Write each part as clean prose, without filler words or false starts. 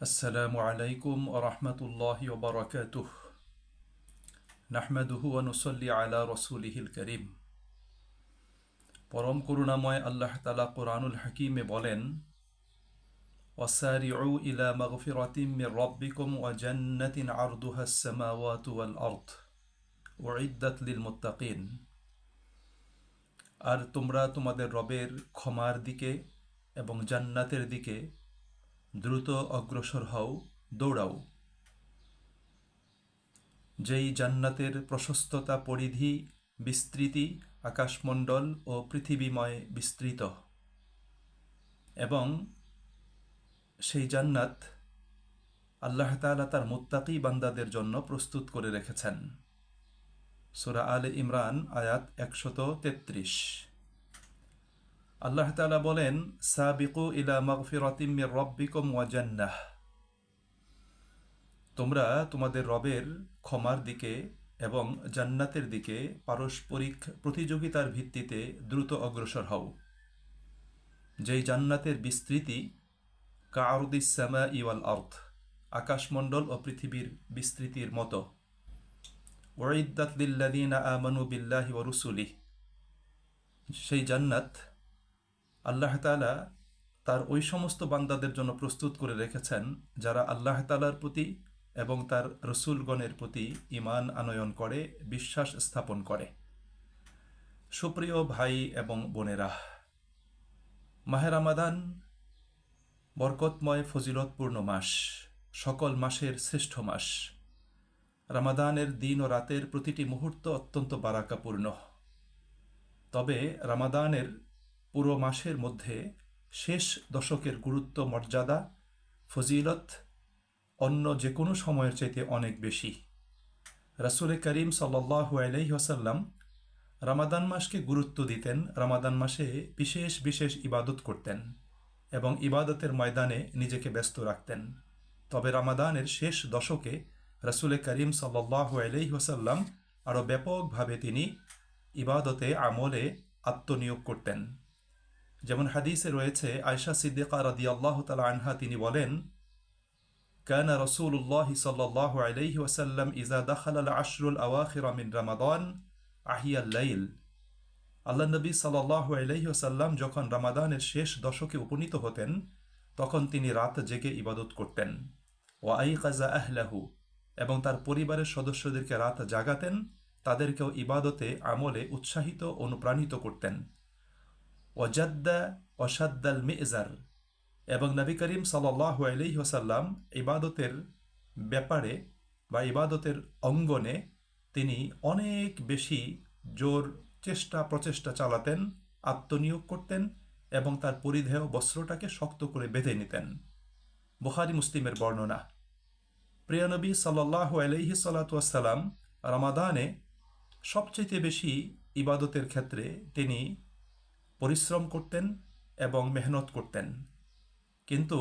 السلام عليكم ورحمة الله وبركاته. نحمده ونصلي على رسوله الكريم. পরম করুণাময় আল্লাহ তাআলা কুরআনুল হাকিমে বলেন, وسارعوا إلى مغفرة من ربكم وجنة عرضها السماوات والأرض أعدت للمتقين. আর তোমরা তোমাদের রবের ক্ষমার দিকে এবং জান্নাতের দিকে দ্রুত অগ্রসর হও, দৌড়াও। যেই জান্নাতের প্রশস্ততা, পরিধি, বিস্তৃতি আকাশমণ্ডল ও পৃথিবীময় বিস্তৃত, এবং সেই জান্নাত আল্লাহ তাআলা তার মুত্তাকি বান্দাদের জন্য প্রস্তুত করে রেখেছেন। সূরা আলে ইমরান আয়াত 133। আল্লাহ তাআলা বলেন, সাবিকু ইলা মাগফিরাতিম মির রাব্বিকুম ওয়া জান্নাহ। তোমরা তোমাদের রবের ক্ষমার দিকে এবং জান্নাতের দিকে পারস্পরিক প্রতিযোগিতার ভিত্তিতে দ্রুত অগ্রসর হও। যেই জান্নাতের বিস্তৃতি কাআরদিস সামাই ওয়াল আরদ, আকাশমণ্ডল ও পৃথিবীর বিস্তৃতির মতো। উইদ্দাত লিল্লাযীনা আমানু বিল্লাহি ওয়া রুসুলিহি। সেই জান্নাত আল্লাহ তাআলা তার ওই সমস্ত বান্দাদের জন্য প্রস্তুত করে রেখেছেন যারা আল্লাহ তাআলার প্রতি এবং তার রসুলগণের প্রতি ঈমান আনয়ন করে, বিশ্বাস স্থাপন করে। সুপ্রিয় ভাই এবং বোনেরা, মাহে রমাদান বরকতময় ফজিলতপূর্ণ মাস, সকল মাসের শ্রেষ্ঠ মাস। রমাদানের দিন ও রাতের প্রতিটি মুহূর্ত অত্যন্ত বারাকাপূর্ণ। তবে রমাদানের পুরো মাসের মধ্যে শেষ দশকের গুরুত্ব, মর্যাদা, ফজিলত অন্য যে কোনো সময়ের চাইতে অনেক বেশি। রাসূল করিম সাল্লাল্লাহু আলাইহি ওয়াসাল্লাম রমাদান মাসকে গুরুত্ব দিতেন, রমাদান মাসে বিশেষ বিশেষ ইবাদত করতেন এবং ইবাদতের ময়দানে নিজেকে ব্যস্ত রাখতেন। তবে রমাদানের শেষ দশকে রাসূল করিম সাল্লাল্লাহু আলাইহি ওয়াসাল্লাম আরও ব্যাপকভাবে তিনি ইবাদতে আমলে আত্মনিয়োগ করতেন। যেমন হাদিসে রয়েছে, আয়েশা সিদ্দিকা রাদিয়াল্লাহু তাআলা আনহা তিনি বলেন, كان رسول الله صلى الله عليه وسلم إذا دخل العشر الأواخر من رمضان أحيا الليل। আল্লাহ নবী সাল্লাল্লাহু আলাইহি ওয়াসাল্লাম যখন রমাদানের শেষ দশকে উপনীত হতেন তখন তিনি রাত জেগে ইবাদত করতেন। ওয়া আইকাযা আহলাহু, এবং তার পরিবারের সদস্যদেরকে রাত জাগাতেন, তাদেরকেও ইবাদতে আমলে উৎসাহিত, অনুপ্রাণিত করতেন। ওয়াজাদ্দা ওয়াশাদ্দাল মিজার, এবং নবী করিম সাল্লাল্লাহু আলাইহি ওয়াসাল্লাম ইবাদতের ব্যাপারে বা ইবাদতের অঙ্গনে তিনি অনেক বেশি জোর প্রচেষ্টা চালাতেন, আত্মনিয়োগ করতেন এবং তার পরিধেয় বস্ত্রটাকে শক্ত করে বেঁধে নিতেন। বুখারী মুসলিমের বর্ণনা। প্রিয় নবী সাল্লাল্লাহু আলাইহি সাল্লাম রমাদানে সবচেয়ে বেশি ইবাদতের ক্ষেত্রে তিনি পরিশ্রম করতেন এবং মেহনত করতেন। কিন্তু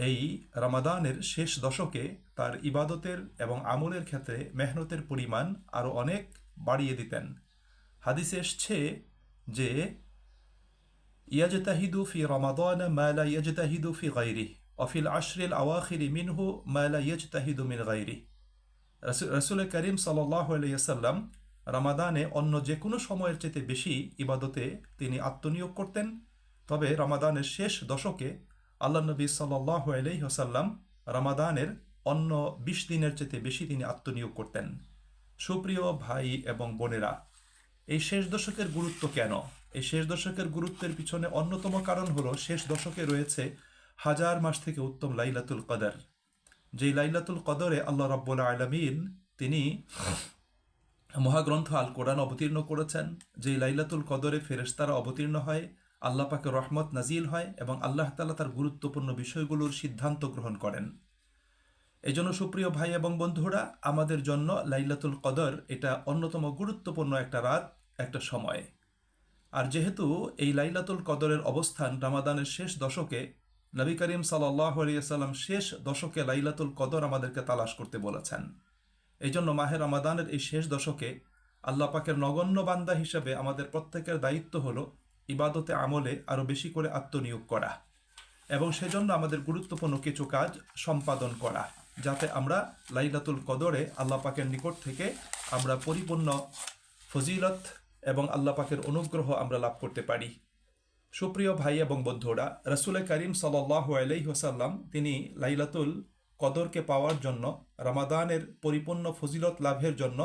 এই রমাদানের শেষ দশকে তার ইবাদতের এবং আমলের ক্ষেত্রে মেহনতের পরিমাণ আরও অনেক বাড়িয়ে দিতেন। হাদিসে এসছে যে, ইয়াজতাহিদু ফি রমাদান মা লা ইয়াজতাহিদু ফি গায়রিহি ওয়া ফিল আশরিল আওয়াখিরি মিনহু মা লা ইয়াজতাহিদু মিন গায়রিহি। রাসূল করিম সাল্লাল্লাহু আলাইহি ওয়াসাল্লাম রমাদানে অন্য যে কোনো সময়ের চেয়ে বেশি ইবাদতে তিনি আত্মনিয়োগ করতেন। তবে রমাদানের শেষ দশকে আল্লাহ নবী সাল্লাল্লাহু আলাইহি ওয়াসাল্লাম রমাদানের অন্য 20 দিনের চেয়ে বেশি তিনি আত্মনিয়োগ করতেন। সুপ্রিয় ভাই এবং বোনেরা, এই শেষ দশকের গুরুত্ব কেন? এই শেষ দশকের গুরুত্বের পিছনে অন্যতম কারণ হলো, শেষ দশকে রয়েছে হাজার মাস থেকে উত্তম লাইলাতুল কদর। যেই লাইলাতুল কদরে আল্লাহ রাব্বুল আলামিন তিনি মহাগ্রন্থ আল কোরআন অবতীর্ণ করেছেন। যেই লাইলাতুল কদরে ফেরেশতারা অবতীর্ণ হয়, আল্লাহ পাকের রহমত নাজিল হয় এবং আল্লাহ তাআলা তার গুরুত্বপূর্ণ বিষয়গুলোর সিদ্ধান্ত গ্রহণ করেন। এই জন্য সুপ্রিয় ভাই এবং বন্ধুরা, আমাদের জন্য লাইলাতুল কদর এটা অন্যতম গুরুত্বপূর্ণ একটা রাত, একটা সময়। আর যেহেতু এই লাইলাতুল কদরের অবস্থান রমাদানের শেষ দশকে, নবী করিম সাল্লাল্লাহু আলাইহি ওয়াসাল্লাম শেষ দশকে লাইলাতুল কদর আমাদেরকে তালাশ করতে বলেছেন। এই জন্য মাহে রমাদানের এই শেষ দশকে আল্লাহ পাকের নগণ্য বান্দা হিসেবে আমাদের প্রত্যেকের দায়িত্ব হলো ইবাদতে আমলে আরও বেশি করে আত্মনিয়োগ করা এবং সেজন্য আমাদের গুরুত্বপূর্ণ কিছু কাজ সম্পাদন করা, যাতে আমরা লাইলাতুল কদরে আল্লাহ পাকের নিকট থেকে আমরা পরিপূর্ণ ফজিলত এবং আল্লাহ পাকের অনুগ্রহ আমরা লাভ করতে পারি। সুপ্রিয় ভাই এবং বন্ধুরা, রাসূল করিম সাল্লাল্লাহু আলাইহি ওয়াসাল্লাম তিনি লাইলাতুল কদরকে পাওয়ার জন্য, রমাদানের পরিপূর্ণ ফজিলত লাভের জন্য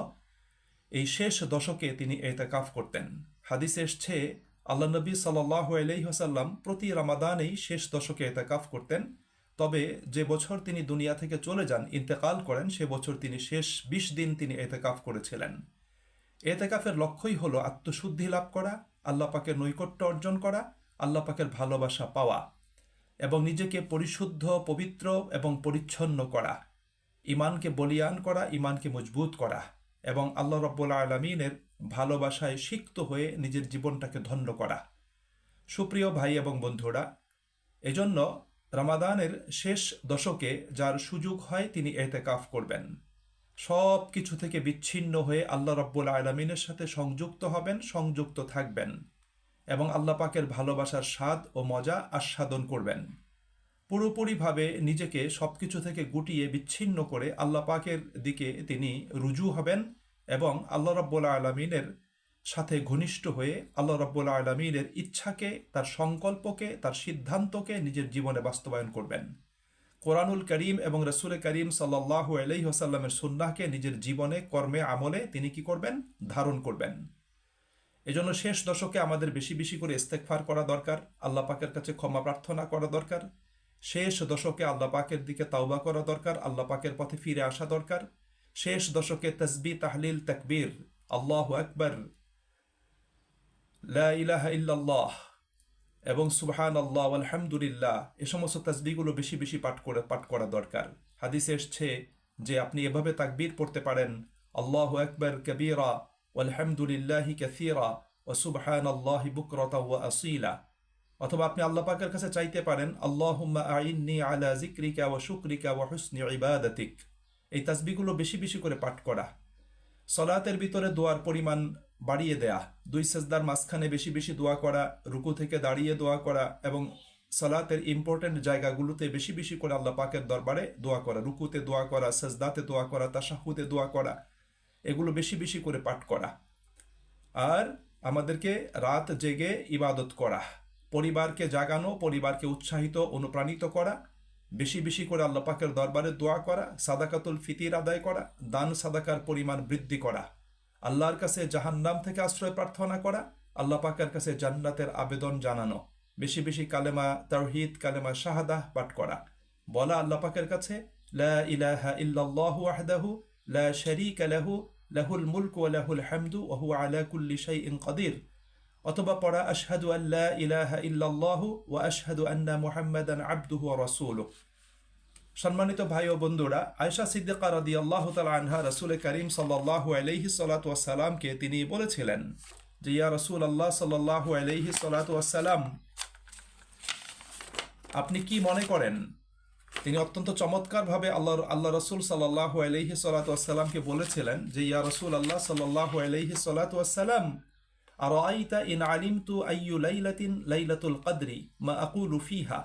এই শেষ দশকে তিনি ইতিকাফ করতেন। হাদিসে এসেছে আল্লাহ নবী সাল্লাল্লাহু আলাইহি ওয়াসাল্লাম প্রতি রমাদানেই শেষ দশকে ইতিকাফ করতেন। তবে যে বছর তিনি দুনিয়া থেকে চলে যান, ইন্তেকাল করেন, সে বছর তিনি শেষ 20 দিন তিনি ইতিকাফ করেছিলেন। ইতিকাফের লক্ষ্যই হলো আত্মশুদ্ধি লাভ করা, আল্লাহ পাকের নৈকট্য অর্জন করা, আল্লাহ পাকের ভালোবাসা পাওয়া এবং নিজেকে পরিশুদ্ধ, পবিত্র এবং পরিচ্ছন্ন করা, ইমানকে বলিয়ান করা, ইমানকে মজবুত করা এবং আল্লাহ রাব্বুল আলামিনের ভালোবাসায় সিক্ত হয়ে নিজের জীবনটাকে ধন্য করা। সুপ্রিয় ভাই এবং বন্ধুরা, এজন্য রমাদানের শেষ দশকে যার সুযোগ হয় তিনি ইতিকাফ করবেন। সব কিছু থেকে বিচ্ছিন্ন হয়ে আল্লাহ রাব্বুল আলামিনের সাথে সংযুক্ত হবেন, সংযুক্ত থাকবেন এবং আল্লাহ পাকের ভালোবাসার স্বাদ ও মজা আস্বাদন করবেন। পুরোপুরিভাবে নিজেকে সবকিছু থেকে গুটিয়ে বিচ্ছিন্ন করে আল্লাহ পাকের দিকে তিনি রুজু হবেন এবং আল্লাহ রাব্বুল আলামিনের সাথে ঘনিষ্ঠ হয়ে আল্লাহ রাব্বুল আলামিনের ইচ্ছাকে, তার সংকল্পকে, তার সিদ্ধান্তকে নিজের জীবনে বাস্তবায়ন করবেন। কোরআনুল করিম এবং রাসূল করিম সাল্লাল্লাহু আলাইহি ওয়াসাল্লামের সুন্নাহকে নিজের জীবনে, কর্মে, আমলে তিনি কি করবেন? ধারণ করবেন। এজন্য শেষ দশকে আমাদের বেশি বেশি করে ইস্তেগফার করা দরকার, আল্লাহ পাকের কাছে ক্ষমা প্রার্থনা করা দরকার। শেষ দশকে আল্লাহ পাকের দিকে তাওবা করা দরকার, আল্লাহ পাকের পথে ফিরে আসা দরকার। শেষ দশকে তাসবিহ, তাহলিল, তাকবীর, আল্লাহু আকবার, লা ইলাহা ইল্লাল্লাহ এবং সুবহানাল্লাহ আলহামদুলিল্লাহ, এ সমস্ত তাসবিহগুলো বেশি বেশি পাঠ করা দরকার। হাদিসে এসেছে যে আপনি এভাবে তাকবীর পড়তে পারেন, আল্লাহু আকবার কাবীরা ওয়ালহামদুলিল্লাহি কাসীরা ওয়া সুবহানাল্লাহি বুকরাতাও ওয়া আসীলা। অথবা আপনি আল্লাহ পাকের কাছে চাইতে পারেন, আল্লাহুম্মা আইন্নি আলা যিকরিকা ওয়া শুকরিকা ওয়া হুসনি ইবাদাতিক। এই তাসবিহগুলো বেশি বেশি করে পাঠ করা। সলাতের ভিতরে দোয়ার পরিমাণ বাড়িয়ে দেয়া, 2 সেজদার মাঝখানে বেশি বেশি দোয়া করা, রুকু থেকে দাঁড়িয়ে দোয়া করা এবং সলাতের ইম্পর্টেন্ট জায়গাগুলোতে বেশি বেশি করে আল্লাহ পাকের দরবারে দোয়া করা, রুকুতে দোয়া করা, সেজদাতে দোয়া করা, তাশাহুদে দোয়া করা, এগুলো বেশি বেশি করে পাঠ করা। আর আমাদেরকে রাত জেগে ইবাদত করা, পরিবারকে জাগানো, পরিবারকে উৎসাহিত, অনুপ্রাণিত করা, বেশি বেশি করে আল্লাহ পাকের দরবারে দোয়া করা, সাদাকাতুল ফিতির আদায় করা, দান সাদাকার পরিমাণ বৃদ্ধি করা, আল্লাহর কাছে জাহান্নাম থেকে আশ্রয় প্রার্থনা করা, আল্লাহ পাকের কাছে জান্নাতের আবেদন জানানো, বেশি বেশি কালেমা তাওহীদ, কালেমা শাহাদাহ পাঠ করা, বলা আল্লাহ পাকের কাছে লা ইলাহা ইল্লাল্লাহু ওয়াহদাহু লা শারীকা লাহু লাহুল মুলকু ওয়া লাহুল হামদু ওয়া হুয়া আলা কুল্লি শাইইন কাদির। অথবা পড়া আশহাদু আল্লা ইলাহা ইল্লাল্লাহু ওয়া আশহাদু আন্না মুহাম্মাদান আবদুহু ওয়া রাসূলুহু। সম্মানিত ভাই ও বন্ধুরা, আয়েশা সিদ্দিকা রাদিয়াল্লাহু তাআলা আনহা রাসূল করিম সাল্লাল্লাহু আলাইহি সাল্লাতু ওয়াস সালামকে তিনি বলেছিলেন যে ইয়া রাসূলুল্লাহ সাল্লাল্লাহু আলাইহি সাল্লাতু ওয়াস সালাম, আপনি কি মনে করেন? তিনি অত্যন্ত চমৎকারভাবে আল্লাহ রাসূল সাল্লাল্লাহু আলাইহি সাল্লাতু ওয়াস সালামকে বলেছিলেন যে ইয়া রাসূলুল্লাহ সাল্লাল্লাহু আলাইহি সাল্লাতু ওয়াস সালাম, আরাআইতা ইন আলিমতু আইয়ু লাইলাতিন লাইলাতুল কদরি মা আকুলু ফিহা।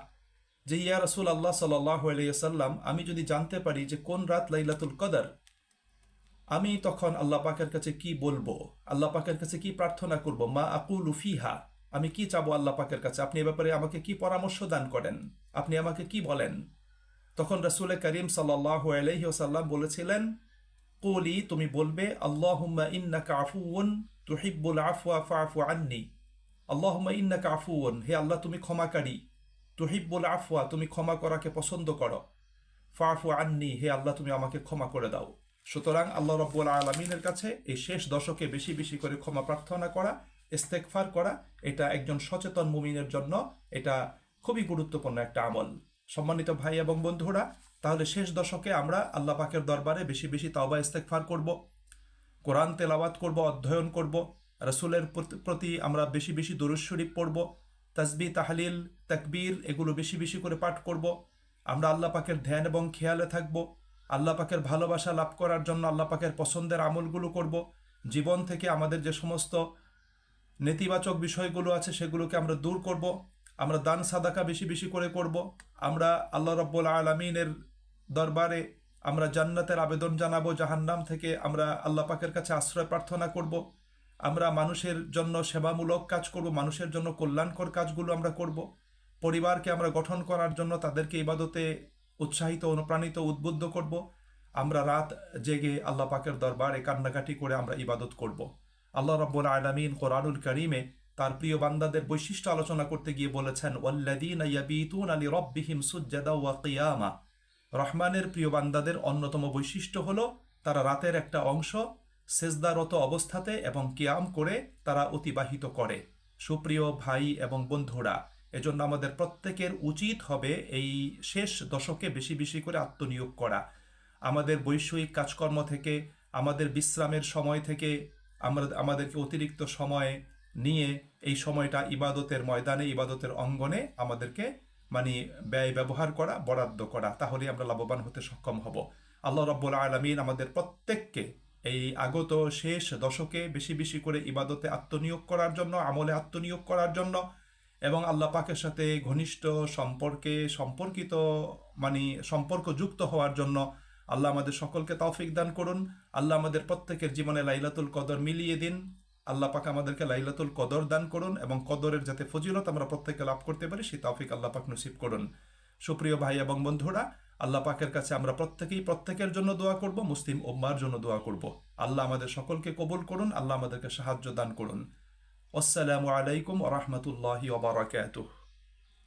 যে ইয়া রাসূলুল্লাহ সাল্লাল্লাহু আলাইহি সাল্লাম, আমি যদি জানতে পারি যে কোন রাত লাইলাতুল কদর, আমি তখন আল্লাহ পাকের কাছে কি বলবো, আল্লাহ পাকের কাছে কি প্রার্থনা করব, মা আকুলু ফিহা, আমি কি চাবো আল্লাহ পাকের কাছে, আপনি এ ব্যাপারে আমাকে কি পরামর্শ দান করেন, আপনি আমাকে কি বলেন? তখন রাসূল করিম সাল্লাল্লাহু আলাইহি ওয়াসাল্লাম বলেছিলেন, কুলি, তুমি বলবে আল্লাহুম্মা ইন্নাকা আফুউন তুহিব্বুল আফওয়া ফাফু আন্নি। আল্লাহুম্মা ইন্নাকা আফুউন, হে আল্লাহ তুমি ক্ষমাকারী, তুহিব্বুল আফওয়া, তুমি ক্ষমা করাকে পছন্দ করো, ফাফু আন্নি, হে আল্লাহ তুমি আমাকে ক্ষমা করে দাও। সুতরাং আল্লাহ রাব্বুল আলামিনের কাছে এই শেষ দশকে বেশি বেশি করে ক্ষমা প্রার্থনা করা, ইস্তেগফার করা, এটা একজন সচেতন মুমিনের জন্য এটা খুবই গুরুত্বপূর্ণ একটা আমল। সম্মানিত ভাই এবং বন্ধুরা, তাহলে শেষ দশকে আমরা আল্লাহ পাকের দরবারে বেশি বেশি তাওবা ইস্তেগফার করব, কোরআন তেলাওয়াত করব, অধ্যয়ন করব, রাসূলের প্রতি আমরা বেশি বেশি দুরূদ শরীফ পড়ব, তাসবিহ, তাহলিল, তাকবীর এগুলো বেশি বেশি করে পাঠ করব। আমরা আল্লাহ পাকের ধ্যান এবং খেয়ালে থাকব, আল্লাহ পাকের ভালোবাসা লাভ করার জন্য আল্লাহ পাকের পছন্দের আমলগুলো করব। জীবন থেকে আমাদের যে সমস্ত নেতিবাচক বিষয়গুলো আছে সেগুলোকে আমরা দূর করব। আমরা দান সাদাকা বেশি বেশি করে করব। আমরা আল্লাহ রাব্বুল আলামিনের দরবারে আমরা জান্নাতের আবেদন জানাবো, জাহান্নাম থেকে আমরা আল্লাহ পাকের কাছে আশ্রয় প্রার্থনা করব। আমরা মানুষের জন্য সেবামূলক কাজ করব, মানুষের জন্য কল্যাণকর কাজগুলো আমরা করব। পরিবারকে আমরা গঠন করার জন্য তাদেরকে ইবাদতে উৎসাহিত, অনুপ্রাণিত, উদ্বুদ্ধ করব। আমরা রাত জেগে আল্লাহ পাকের দরবারে কান্নাকাটি করে আমরা ইবাদত করব। আল্লাহ রাব্বুল আলামিন কোরআনুল কারীমে তার প্রিয় বান্দাদের বৈশিষ্ট্য আলোচনা করতে গিয়ে বলেছেন, ওয়াল্লাযীনা ইয়াবীতুনা লিরাব্বিহিম সুজ্জাদা ওয়া কিয়ামা। রহমানের প্রিয় বান্দাদের অন্যতম বৈশিষ্ট্য হলো তারা রাতের একটা অংশ সেজদারত অবস্থাতে এবং কিয়াম করে তারা অতিবাহিত করে। সুপ্রিয় ভাই এবং বন্ধুরা, এজন্য আমাদের প্রত্যেকের উচিত হবে এই শেষ দশকে বেশি বেশি করে আত্মনিয়োগ করা। আমাদের বৈষয়িক কাজকর্ম থেকে, আমাদের বিশ্রামের সময় থেকে আমাদেরকে অতিরিক্ত সময় নিয়ে এই সময়টা ইবাদতের ময়দানে, ইবাদতের অঙ্গনে আমাদেরকে ব্যয় ব্যবহার করা, বরাদ্দ করা। তাহলে আমরা লাভবান হতে সক্ষম হব। আল্লাহ রাব্বুল আলামিন আমাদের প্রত্যেককে এই আগত শেষ দশকে বেশি বেশি করে ইবাদতে আত্মনিয়োগ করার জন্য, আমলে আত্মনিয়োগ করার জন্য এবং আল্লাহ পাকের সাথে ঘনিষ্ঠ সম্পর্কযুক্ত হওয়ার জন্য আল্লাহ আমাদের সকলকে তৌফিক দান করুন। আল্লাহ আমাদের প্রত্যেকের জীবনে লাইলাতুল কদর মিলিয়ে দিন। আল্লাহ পাক আমাদেরকে লাইলাতুল কদর দান করুন এবং কদরের যাতে ফজিলত আমরা প্রত্যেকে লাভ করতে পারি সেই তৌফিক আল্লাহ পাক নসিব করুন। সুপ্রিয় ভাই এবং বন্ধুরা, আল্লাহ পাকের কাছে আমরা প্রত্যেকের জন্য দোয়া করব, মুসলিম উম্মার জন্য দোয়া করব। আল্লাহ আমাদের সকলকে কবুল করুন, আল্লাহ আমাদেরকে সাহায্য দান করুন। আসসালামু আলাইকুম ওয়া রাহমাতুল্লাহি ওয়া বারাকাতুহু।